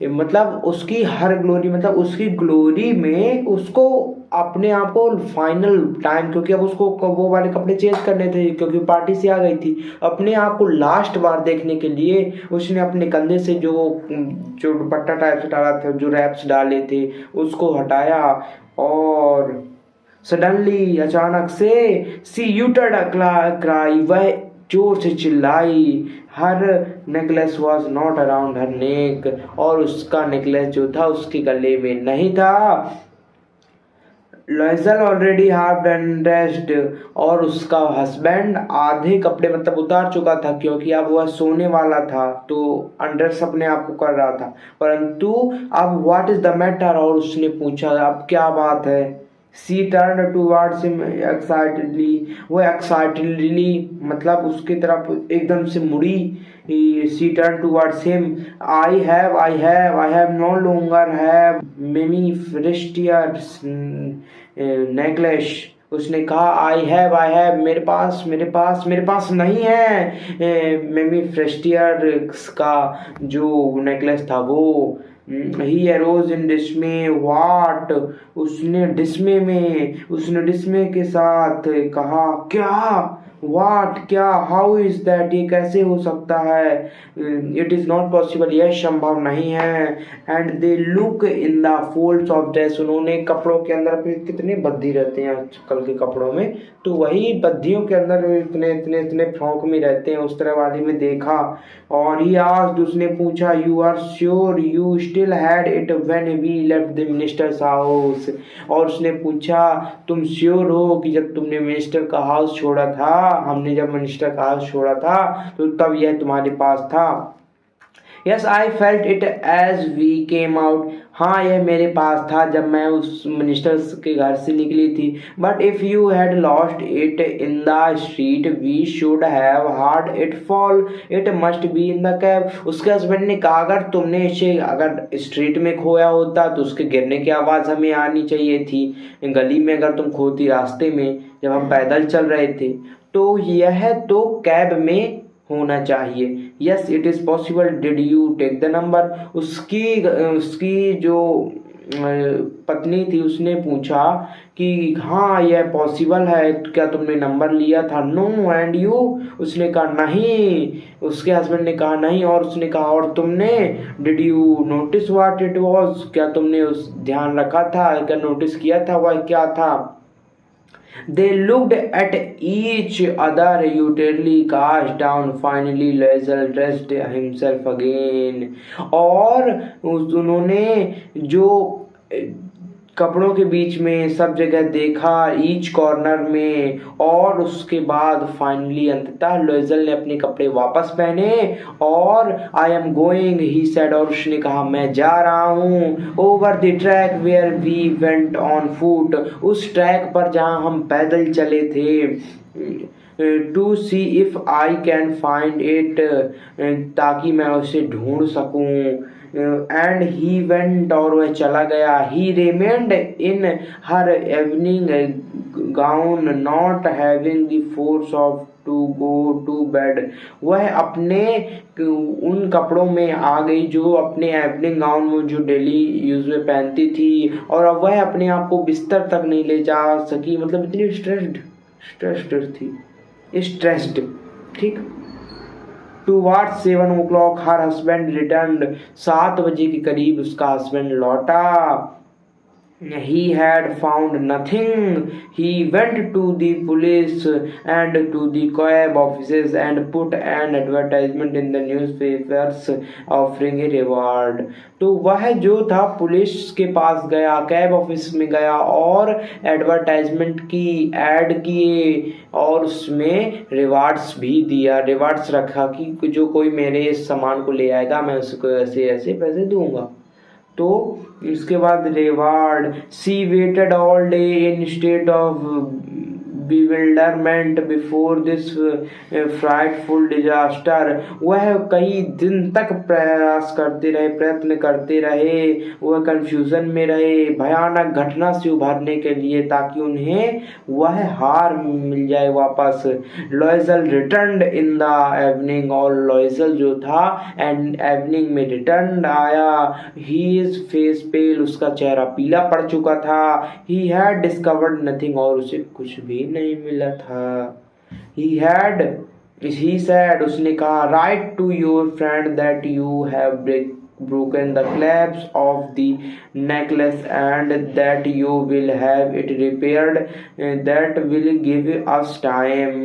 मतलब उसकी हर ग्लोरी मतलब उसकी ग्लोरी में उसको अपने आप को फाइनल टाइम क्योंकि अब उसको वो वाले कपड़े चेंज करने थे क्योंकि पार्टी से आ गई थी अपने आप को लास्ट बार देखने के लिए उसने अपने कंधे से जो दुपट्टा टाइप से डाला था जो रैप्स डाले थे उसको हटाया और सडनली अचानक से सी यूटर्ड क्राई वह जोर से चिल्लाई हर नेकलेस वॉज नॉट अराउंड हर नेक और उसका नेकलेस जो था उसके गले में नहीं था। लॉयजल ऑलरेडी हाफ ड्रेस्ड और उसका हस्बैंड आधे कपड़े मतलब उतार चुका था क्योंकि अब वह सोने वाला था तो अनड्रेस अपने आप को कर रहा था परंतु अब व्हाट इज द मैटर और उसने पूछा अब क्या बात है। She turn towards him excitedly वो एक्साइटेडली मतलब उसकी तरफ एकदम से मुड़ी। She turn towards him I have no longer have many Forestier's necklace उसने कहा आई हैव मेरे पास नहीं है मेमी फ्रेस्टियर का जो नेकलेस था वो। ही अरोज इन डिस्मे वाट उसने डिस्मे के साथ कहा क्या वाट क्या हाउ इज दैट ये कैसे हो सकता है इट इज नॉट पॉसिबल यह संभव नहीं है। And they look in the folds of dress उन्होंने कपड़ों के अंदर कितने बद्दी रहते हैं आजकल के कपड़ों में तो वही बद्दियों के अंदर इतने फ्रॉक में रहते हैं उस तरह वाली में देखा और ही आस्क्ड उसने पूछा you are sure you still had it when we left the minister's house और उसने पूछा तुम श्योर हो कि जब तुमने मिनिस्टर का हाउस छोड़ा था हमने जब मिनिस्टर का हाउस छोड़ा था तो तब यह तुम्हारे पास था। Yes I felt it as we came out हाँ यह मेरे पास था जब मैं उस मिनिस्टर्स के घर से निकली थी but if you had lost it in the street we should have heard it fall it must be in the cab उसके हस्बैंड ने कहा अगर तुमने इसे अगर स्ट्रीट में खोया होता तो उसके गिरने की आवाज़ हमें आनी चाहिए थी गली में अगर तुम खोती रास्ते में जब हम पैदल चल रहे थे तो यह तो कैब में होना चाहिए। Yes it is possible did you take the number उसकी जो पत्नी थी उसने पूछा कि हाँ यह पॉसिबल है क्या तुमने नंबर लिया था नो एंड यू उसने कहा नहीं उसके हस्बैंड ने कहा नहीं और उसने कहा और तुमने did you notice what it was क्या तुमने उस ध्यान रखा था क्या नोटिस किया था वह क्या था। They looked at each other utterly cast down. Finally, Laezel dressed himself again. और उन्होंने जो कपड़ों के बीच में सब जगह देखा ईच कॉर्नर में और उसके बाद फाइनली अंततः लोएजल ने अपने कपड़े वापस पहने और I am going he said और उसने कहा मैं जा रहा हूँ over the track where we went on foot उस ट्रैक पर जहाँ हम पैदल चले थे to see if I can find it ताकि मैं उसे ढूंढ सकूं एंड ही वेंट और वह चला गया he remained in her evening gown not having the force of to go to bed वह अपने उन कपड़ों में आ गई जो अपने इवनिंग गाउन में जो डेली यूज में पहनती थी और अब वह अपने आप को बिस्तर तक नहीं ले जा सकी मतलब इतनी स्ट्रेस्ड ठीक। Towards 7 o'clock her husband return 7 बजे के करीब उसका हस्बैंड लौटा He had found nothing. He went to the police and to the cab offices and put an advertisement in the newspapers offering a reward. तो वह जो था पुलिस के पास गया, कैब ऑफिस में गया और एडवर्टाइजमेंट की, ऐड किए और उसमें रिवार्ड्स भी दिया, रिवार्ड्स रखा कि जो कोई मेरे इस सामान को ले आएगा मैं उसको ऐसे ऐसे पैसे दूंगा। तो इसके बाद reward, she waited all day in state of bewilderment before this frightful disaster। वह कई दिन तक प्रयास करते रहे, प्रयत्न करते रहे, वह कंफ्यूजन में रहे भयानक घटना से उभरने के लिए, ताकि उन्हें वह हार मिल जाए वापस। लॉयजल रिटर्न इन द इवनिंग, और लॉयजल जो था एंड इवनिंग में रिटर्न आया। ही इज फेस पेल, उसका चेहरा पीला पड़ चुका था। ही हैड डिस्कवर्ड नथिंग, और उसे कुछ भी नहीं मिला था। he said, उसने कहा, write to your friend that you have broken the clasp of the necklace and that you will have it repaired, that will give us time।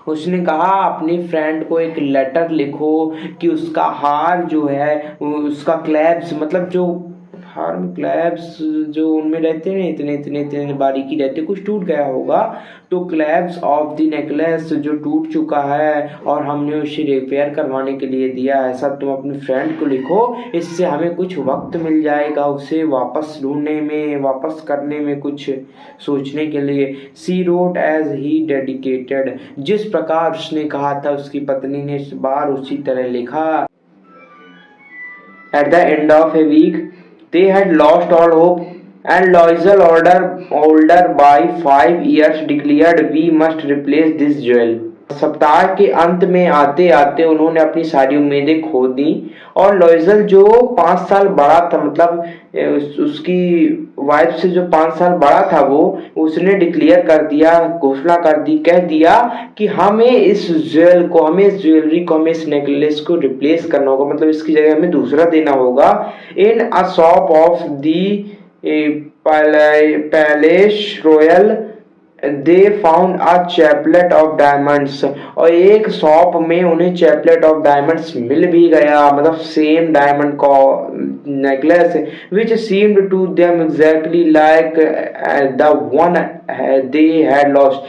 उसने कहा अपनी फ्रेंड को एक लेटर लिखो कि उसका हार जो है, उसका क्लैब्स मतलब जो हार में क्लैब्स जो उनमें रहते हैं इतने इतने इतने बारीकी रहते, कुछ टूट गया होगा, तो क्लैब्स ऑफ द नेकलेस जो टूट चुका है और हमने उसे रिपेयर करवाने के लिए दिया, ऐसा तुम अपनी फ्रेंड को लिखो, इससे हमें कुछ वक्त मिल जाएगा उसे वापस ढूंढने में, वापस करने में कुछ सोचने के लिए। सी रोट एज ही डेडिकेटेड, जिस प्रकार उसने कहा था उसकी पत्नी ने इस बार उसी तरह लिखा। At the end of a week they had lost all hope, and Loisel, older by 5 years, declared, "We must replace this jewel." सप्ताह के अंत में आते आते उन्होंने अपनी सारी उम्मीदें खो दी, और लॉयजल जो 5 साल बड़ा था, मतलब उसकी वाइफ से जो 5 साल बड़ा था, वो उसने डिक्लेयर कर दिया, घोषणा कर दी, कह दिया कि हमें इस ज्वेल को, हमें इस ज्वेलरी को, हमें इस नेकलेस को रिप्लेस करना होगा, मतलब इसकी जगह हमें दूसरा देना होगा। In a shop of the Palais Royal they found a chaplet of diamonds, और एक शॉप में उन्हें चैपलेट ऑफ डायमंड्स मिल भी गया, मतलब सेम डायमंड का necklace, which seemed to them exactly like the one they had lost.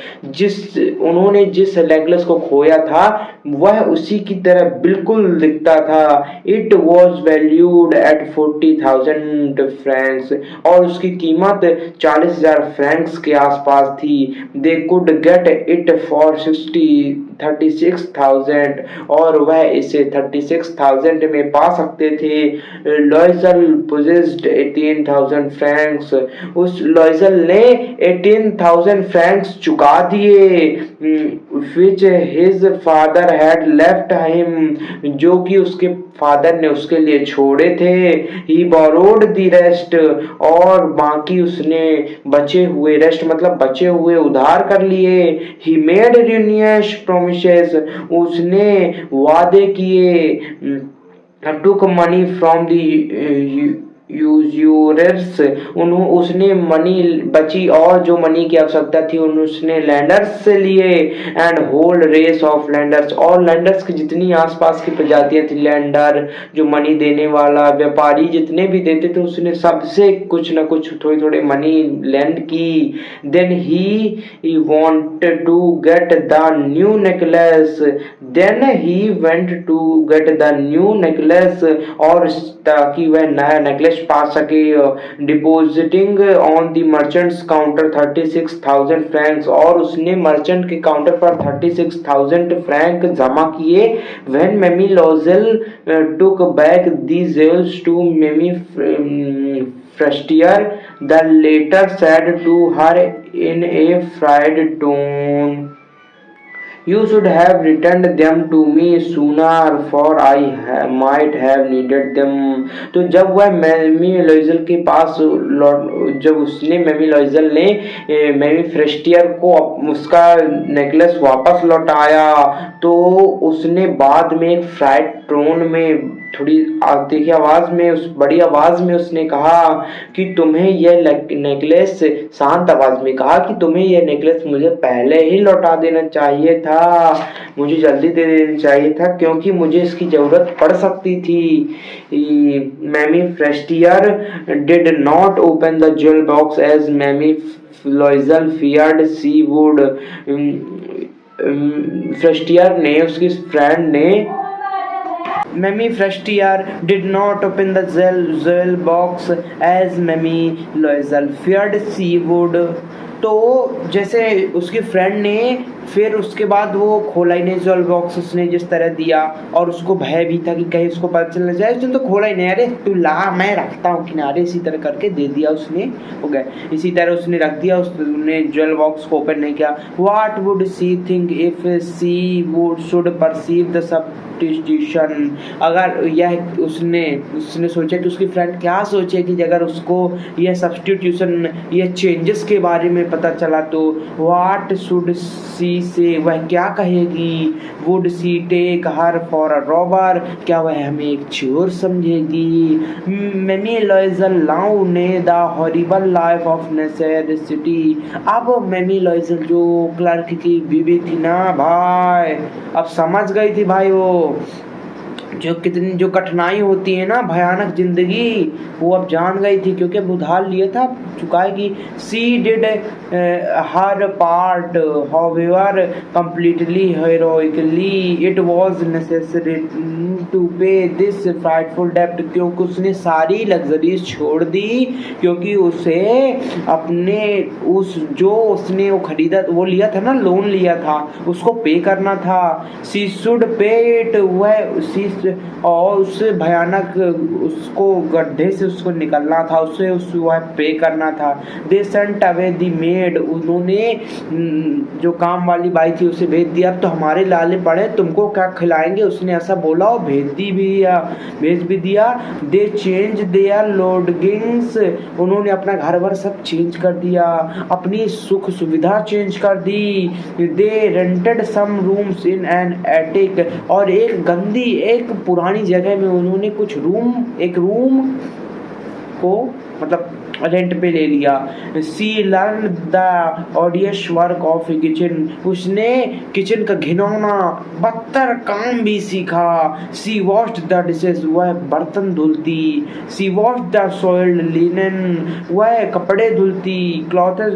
उन्होंने जिस नेकलेस को खोया था वह उसी की तरह बिल्कुल दिखता था। It was valued at 40,000 Franks, और उसकी कीमत 40,000 फ्रैंक्स के आसपास थी। They could get it for 36,000, और वह इसे 36,000 में पा सकते थे। लॉयजल possessed 18,000 फ्रैंक्स, उस लॉयजल ने 18,000 फ्रैंक्स चुका दिए, which his father had left him, जो कि उसके फादर ने उसके लिए छोड़े थे। He borrowed the rest, और बाकी उसने बचे हुए, रेस्ट मतलब बचे हुए उधार कर लिए। He made ruinous promises, उसने वादे किए। took money from the users, उसने मनी बची और जो मनी की आवश्यकता थी उसने लैंडर्स से लिए। And whole race of lenders, और लैंडर्स की जितनी आसपास की प्रजातियां थी, लैंडर जो मनी देने वाला, व्यापारी जितने भी देते थे, उसने सबसे कुछ न कुछ थोड़ी थोड़ी मनी लैंड की। Then he wanted to get the new necklace, then he went to get the new necklace, और ताकि वह नया नेकलेस पा सके। Depositing on the merchant's counter 36,000 francs, और उसने मर्चेंट के काउंटर पर 36,000 फ्रैंक जमा किए। When Mme Loisel took back the jewels to Mme Forestier, the latter said to her in a frigid tone, You should have returned them to me sooner, for I might have needed them। तो जब वह मेमी लॉयजल के पास जब उसने मेमी लॉयजल ने मेमी फ्रेस्टियर को उसका नेकलेस वापस लौटाया, तो उसने बाद में एक फ्राइड टोन में, थोड़ी तीखी आवाज में, उस बड़ी आवाज में उसने कहा कि तुम्हें यह नेकलेस, शांत आवाज में कहा कि तुम्हें यह नेकलेस मुझे पहले ही लौटा देना चाहिए था, मुझे जल्दी दे देना चाहिए था क्योंकि मुझे इसकी जरूरत पड़ सकती थी। Mme Forestier did not open the jewel box as Mme Loisel feared she would. Forestier ने, उसकी फ्रेंड ने, Mammy Frestier did not open the jewel box as Mammy Loisel feared she would। तो जैसे उसकी फ्रेंड ने, फिर उसके बाद वो खोला ही नहीं ज्वेल बॉक्स उसने जिस तरह दिया, और उसको भय भी था कि कहीं उसको पता चल जाए, उसने तो खोला ही नहीं, अरे तू ला मैं रखता हूँ किनारे, इसी तरह करके दे दिया उसने, हो गया इसी तरह उसने रख दिया, उसने ज्वेल बॉक्स को ओपन नहीं किया। What would she think if she would should perceive the substitution. अगर यह उसने सोचा कि उसकी फ्रेंड क्या सोचेगी अगर उसको यह सब्स्टिट्यूशन, यह चेंजेस के बारे में पता चला तो। व्हाट शुड सी से, वह क्या कहेगी। Would she take her for a robber, क्या वह हमें एक चोर समझेगी। मैमी Loisel now knew the horrible life of necessity. अब मैमी लॉइजल जो क्लर्क की बीवी थी ना भाई, अब समझ गई थी भाई वो जो कठिनाई होती है ना, भयानक जिंदगी, वो अब जान गई थी क्योंकि अब उधार लिया था, चुकाएगी। She did her part however completely heroically, it was necessary to pay this frightful डेब्ट, क्योंकि उसने सारी लग्जरीज छोड़ दी, क्योंकि उसे अपने उसने वो खरीदा, वो लिया था ना, लोन लिया था, उसको पे करना था। सी शुड पे इट, और उससे भयानक, उसको गड्ढे से उसको निकलना था, उससे वह पे करना था। They sent away the made, उन्होंने जो काम वाली बाई थी उसे भेज दिया, अब तो हमारे लाले पड़े, तुमको क्या खिलाएंगे, उसने ऐसा बोला और भेज भी दिया। दे चेंज देयर लॉडगिंग्स, उन्होंने अपना घर भर सब चेंज कर दिया, अपनी सुख सुविधा चेंज कर दी। They rented some rooms in an attic, और एक पुरानी जगह में उन्होंने एक रूम को मतलब रेंट पे ले लिया। She learn the odious work of kitchen, उसने किचन का घिनौना बदतर काम भी सीखा। सी वॉश्ड द डिशेस, वह बर्तन धुलती। She washed the soiled linen, वह कपड़े धुलती। क्लॉथेस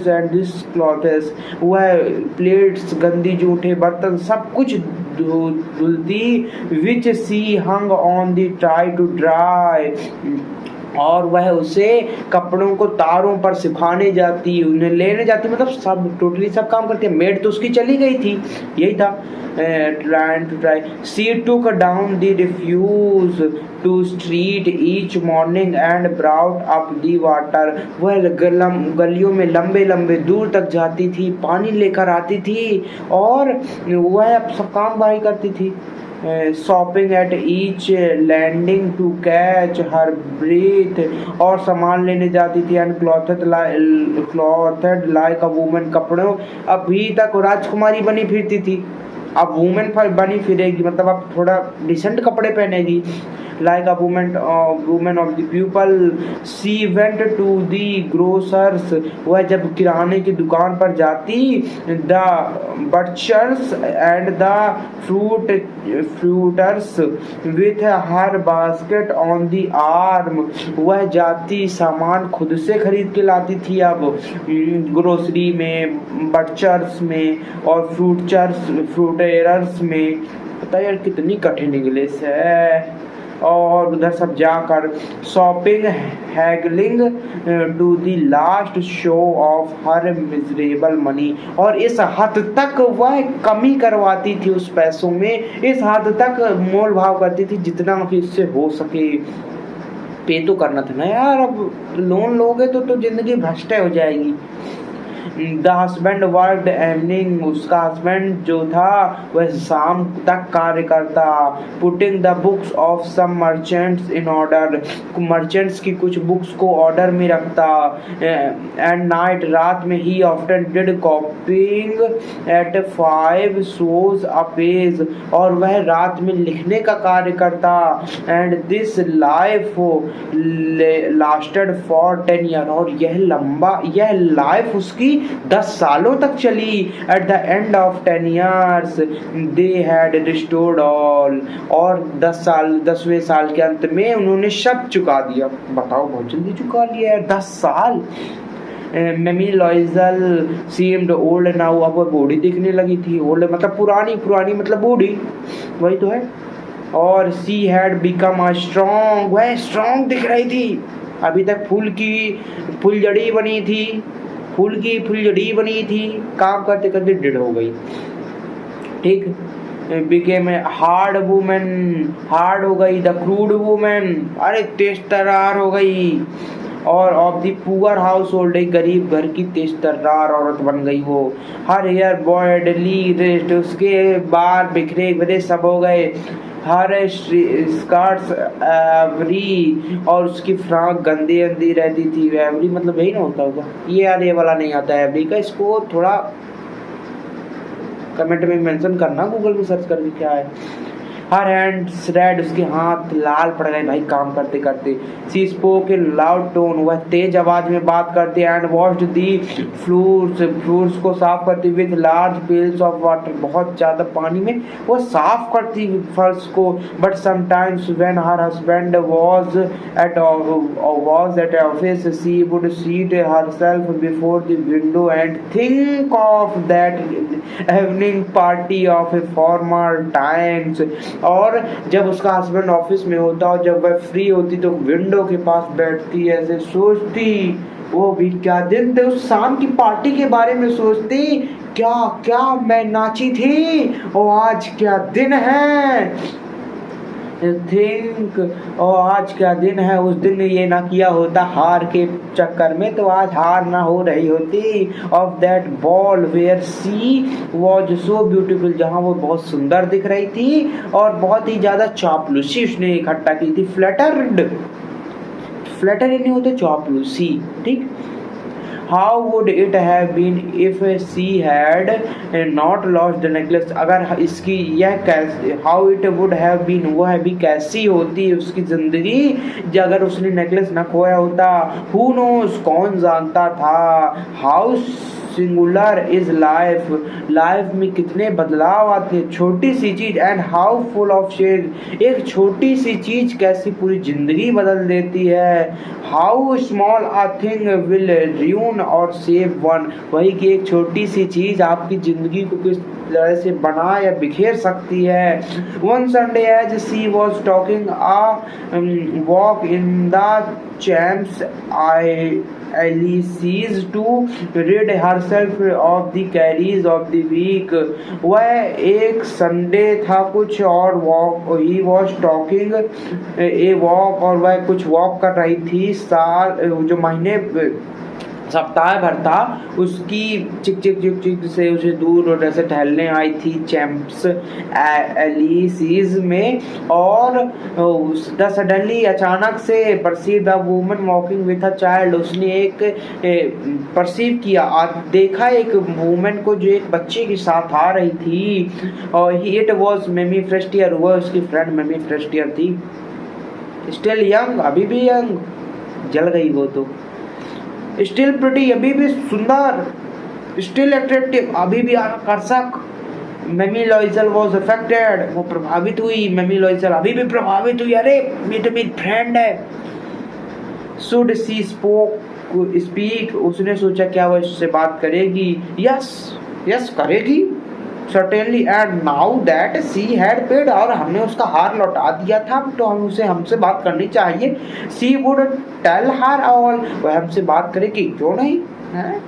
एंड दिस क्लॉथेस, वह प्लेट्स, गंदी जूठे बर्तन सब कुछ धुलती। Which she hung on the try to dry, और वह उसे कपड़ों को तारों पर सुखाने जाती, उन्हें लेने जाती, मतलब सब टोटली सब काम करती है। मेड तो उसकी चली गई थी, यही था। Try she took down the refuse to street each morning and brought up the water, वह गलियों में लंबे लंबे दूर तक जाती थी, पानी लेकर आती थी, और वह अब सब काम भाई करती थी। Shopping at each landing to catch her breath, और सामान लेने जाती थी। And clothed like a woman, कपड़ों, अभी तक राजकुमारी बनी फिरती थी, अब वुमेन बनी फिरेगी, मतलब अब थोड़ा डिसेंट कपड़े पहनेगी। like a woman of the people, she went to the grocers, वह जब किराने की दुकान पर जाती, the butchers and the fruiters with her basket on the arm, वह जाती सामान खुद से खरीद के लाती थी अब ग्रोसरी में, बटचर्स में और फ्रूटेरर्स में। पता यार कितनी कठिन इंग्लिश है। और उधर सब जाकर shopping, haggling to the last sou of her miserable money, और इस हद तक वह कमी करवाती थी उस पैसों में, इस हद तक मोल भाव करती थी जितना कि इससे हो सके। पे तो करना था ना यार, अब लोन लोगे तो जिंदगी भ्रष्ट हो जाएगी। द हस्बैंड वर्कड इवनिंग, उसका हस्बैंड जो था वह शाम तक कार्य करता। Putting the books of some merchants in order, merchants की कुछ बुक्स को ऑर्डर में रखता। एंड नाइट, रात में ही often did copying at 5 shows a page, और वह रात में लिखने का कार्य करता। And this life lasted for 10 year, और यह लाइफ उसकी 10 सालों तक चली। At the end of 10 years they had restored all, और 10वें साल के अंत में उन्होंने सब चुका दिया। बताओ, बहुत जल्दी चुका लिया है, 10 साल। मेमी लॉइजल सीम्ड ओल्ड नाउ, अब वह बूढ़ी दिखने लगी थी। ओल्ड मतलब पुरानी मतलब बूढ़ी, वही तो है। और she had become a strong, वह स्ट्रॉन्ग दिख रही थी। अभी तक फुलझड़ी बनी थी, काम करते करते डेड हो गई। ठीक, बिकेम हार्ड वुमेन, हार्ड हो गई। द क्रूड वुमेन, अरे तेज तर्रार हो गई। और of the poor house hold, एक गरीब घर की तेज तर्रार औरत बन गई वो। हर हेयर बॉयडली रेस्ट, उसके बाल बिखरे बिखरे सब हो गए। हर स्कर्ट्स एवरी, और उसकी फ्रॉक गंदी रहती थी। एवरी मतलब यही ना होता होगा, ये वाला नहीं आता है एवरी का, इसको थोड़ा कमेंट में मेंशन करना, गूगल में सर्च करके क्या है। हर हैंड्स रेड, उसके हाथ लाल पड़ गए भाई काम करते करते। सी स्पोक इन लाउड टोन, वह तेज आवाज में बात करती। एंड वॉश्ड दी फ्लोर्स को साफ करती with large pails of water, बहुत ज्यादा पानी में वो साफ करती फर्श को। But sometimes when her husband was at office, she would sit herself before the window and think of that evening party of a former times। और जब उसका हस्बैंड ऑफिस में होता और जब वह फ्री होती तो विंडो के पास बैठती, ऐसे सोचती वो भी क्या दिन थे, उस शाम की पार्टी के बारे में सोचती, क्या क्या मैं नाची थी और आज क्या दिन है। थिंक, और आज क्या दिन है, उस दिन ये ना किया होता हार के चक्कर में तो आज हार ना हो रही होती। Of that ball where she was so beautiful, जहाँ वो बहुत सुंदर दिख रही थी और बहुत ही ज्यादा चापलूसी उसने इकट्ठा की थी। फ्लैटर नहीं होते, चापलूसी। ठीक, How would it have been if she had not lost the necklace, अगर इसकी यह कैसे, how it would have been, वह भी कैसी होती उसकी जिंदगी अगर उसने नेकलेस न खोया होता। Who knows, कौन जानता था। How सिंगुलर इज लाइफ में कितने बदलाव आते हैं, छोटी सी चीज। And how full of shade, एक छोटी सी चीज कैसी पूरी जिंदगी बदल देती है। How small a thing will ruin और सेव वन, वही कि एक छोटी सी चीज आपकी जिंदगी को किस तरह से बना या बिखेर सकती है। One Sunday as she was talking a walk in the Champs Elysees to rid herself of the cares of the week, वह एक संडे था कुछ और walk, he was talking a walk, और वह कुछ वॉक कर रही थी। साल जो महीने सप्ताह भर था उसकी चिक चिक चिक चिक से उसे दूर और ऐसे टहलने आई थी चैम्प्स एलिसीज में। और सडनली अचानक से perceive the woman walking with a child, उसने एक परसीव किया, देखा एक वुमन को जो एक बच्चे के साथ आ रही थी। और इट वॉज मेमी फ्रेस्टियर, वह उसकी फ्रेंड मेमी फ्रेस्टियर थी। स्टिल यंग, अभी भी यंग, जल गई वो तो। स्टिल प्रिटी, अभी भी सुंदर। स्टिल अट्रैक्टिव, अभी भी आकर्षक। मेमी लॉइजल वॉज अफेक्टेड, वो प्रभावित हुई। मेमी लॉइजल अभी भी प्रभावित हुई, अरे ये तो मेरी फ्रेंड है। शुड सी स्पीक, उसने सोचा क्या वह इससे बात करेगी। यस करेगी certainly, and now that she had paid, और हमने उसका हार लौटा दिया था तो हमसे बात करनी चाहिए। she would tell her all, वह हमसे बात करेगी, क्यों नहीं है।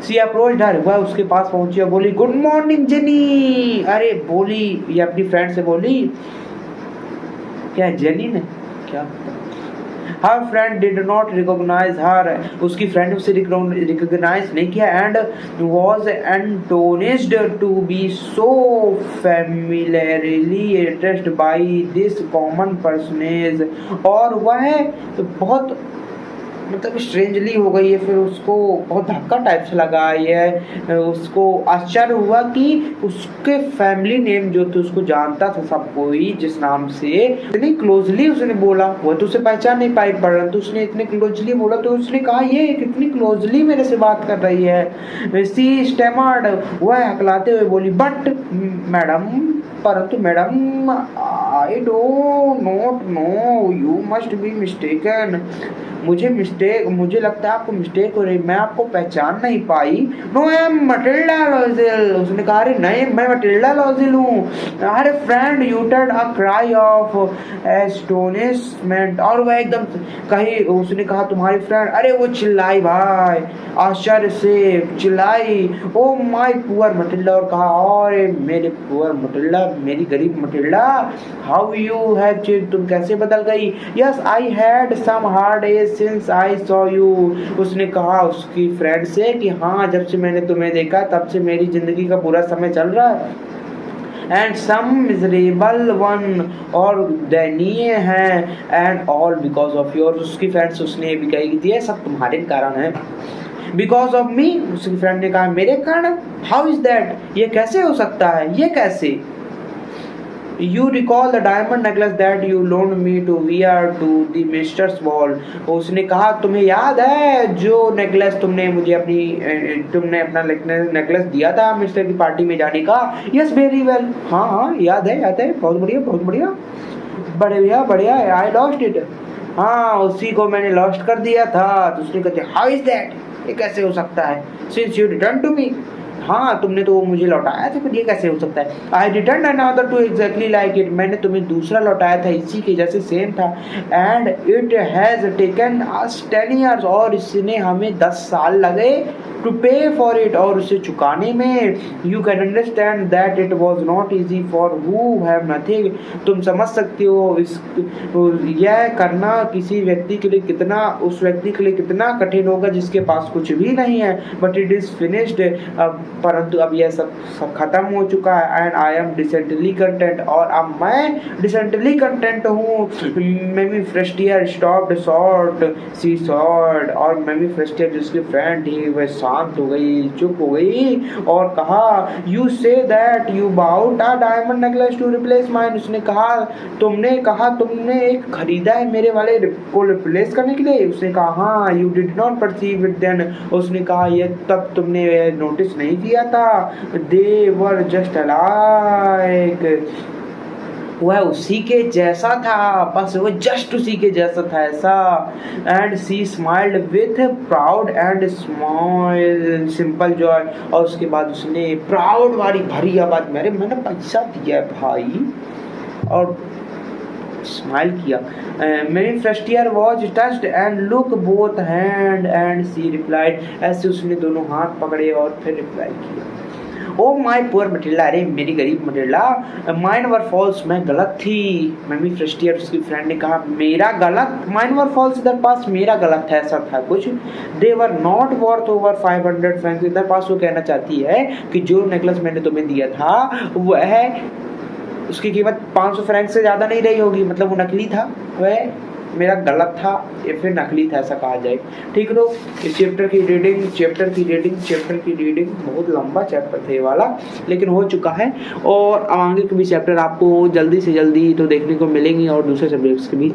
she approached her, वह उसके पास पहुंची और बोली गुड मॉर्निंग जेनी। अरे बोली, ये अपनी फ्रेंड से बोली, क्या जेनी ने क्या। Her friend did not recognize her, उसकी फ्रेंड उसे रिकॉग्नाइज नहीं किया, and was astonished to be so familiarly addressed by this common personage, और वह बहुत मतलब स्ट्रेंजली हो गई है। फिर उसको बहुत धक्का टाइप से लगा है, उसको आश्चर्य हुआ कि उसके फैमिली नेम जो थे उसको जानता था सब कोई, जिस नाम से इतनी क्लोजली उसने बोला, वो तो उसे पहचान नहीं पाई, परंतु उसने इतने क्लोजली बोला तो उसने कहा ये कितनी क्लोजली मेरे से बात कर रही है। सी स्टैमर्ड, वह हकलाते हुए बोली, बट मैडम, परंतु madam, I don't not know, you must be mistaken, मुझे लगता है आपको मिस्टेक हो रही, मैं आपको पहचान नहीं पाई। No I am Matilda Loisel, उसने कहा अरे नहीं मैं मटिल्डा लॉजिल हूँ। Her friend uttered a cry of astonishment, और वह एकदम कही, उसने कहा तुम्हारी फ्रेंड, अरे वो चिल्लाई भाई, आश्चर्य से चिल्लाई, ओ माय पुअर मटिल्डा, और कहा और मेरे पुअर मटिल्डा, मेरी गरीब Matilda, how you have changed, तुम कैसे बदल गई। Yes I had some hard days since I saw you, उसने कहा उसकी फ्रेंड से कि हाँ जब से मैंने तुम्हें देखा तब से मेरी जिंदगी का बुरा समय चल रहा है, एंड सम मिजरेबल वन, और दयनीय है, and all because of your, उसकी फ्रेंड्स उसने ये भी कही थी सब तुम्हारे कारण है। बिकॉज ऑफ मी, उसकी फ्रेंड ने कहा मेरे कारण, हाउ इज दैट, ये कैसे हो सकता है, ये कैसे। You recall the diamond necklace that you loaned me to wear to the minister's ball, उसने कहा तुम्हें याद है जो नेकलेस तुमने मुझे तुमने अपना नेकलेस दिया था मिस्टर की पार्टी में जाने का। यस वेरी वेल, हाँ हाँ याद है, बहुत बढ़िया बहुत बढ़िया, बढ़िया बढ़िया, आई लॉस्ट इट, हाँ उसी को मैंने लॉस्ट कर दिया था। तो उसने कहते हाउ इज दैट, ये कैसे हो सकता है, since you return to me, हाँ तुमने तो मुझे लौटाया था, फिर ये कैसे हो सकता है। I returned another to exactly like it, मैंने तुम्हें दूसरा लौटाया था इसी के जैसे सेम था, and it has taken us 10 years, और इसने हमें 10 साल लगे टू पे फॉर इट, और उसे चुकाने में। You can understand that it was not easy for who have nothing, तुम समझ सकते हो यह करना किसी व्यक्ति के लिए कितना, उस व्यक्ति के लिए कितना कठिन होगा जिसके पास कुछ भी नहीं है। बट इट इज फिनिश्ड, परंतु अब यह सब खत्म हो चुका है, and I am decently content, और अब मैं डिसेंटली कंटेंट हूँ। मेमी फ्रस्टियर स्टॉप्ड शॉर्ट सी शॉर्ट, और मेमी फ्रस्टियर जिसकी फ्रेंड थी वह शांत हो गई, चुप हो गई, और कहा you say that you bought a diamond necklace to replace mine, उसने कहा तुमने एक खरीदा है मेरे वाले को रिप्लेस करने के लिए। उसने कहा हाँ, you did not perceive it then, उसने कहा ये तब तुमने नोटिस नहीं किया था, दे वर जस्ट अलाइक, वह उसी के जैसा था, बस वो जस्ट उसी के जैसा था ऐसा। And she smiled with proud and smile simple joy, और उसके बाद उसने प्राउड वाली भरी आवाज में, अरे मैंने पैसा दिया है भाई, और स्माइल किया। मेरी first year was touched and look both hand, and she replied, ऐसे उसने दोनों हाथ पकड़े और फिर रिप्लाई किया, ओ माई पुअर मटिल्डा, अरे मेरी गरीब मटिल्डा, माइन वर फॉल्स, मैं गलत थी। मेरी फर्स्ट ईयर उसकी फ्रेंड ने कहा मेरा गलत, माइन वर फॉल्स इधर पास मेरा गलत है, ऐसा था कुछ। They were not worth over 500 francs, इधर पास वो कहना चाहती है कि जो नेकलेस मैंने तुम्हें दिया था वह उसकी कीमत 500 फ्रैंक से ज़्यादा नहीं रही होगी, मतलब वो नकली था, वह मेरा गलत था या फिर नकली था ऐसा कहा जाए। ठीक है, इस चैप्टर की रीडिंग बहुत लंबा चैप्टर था ये वाला, लेकिन हो चुका है, और आगे के भी चैप्टर आपको जल्दी से जल्दी तो देखने को मिलेंगे और दूसरे सब्जेक्ट्स के भी।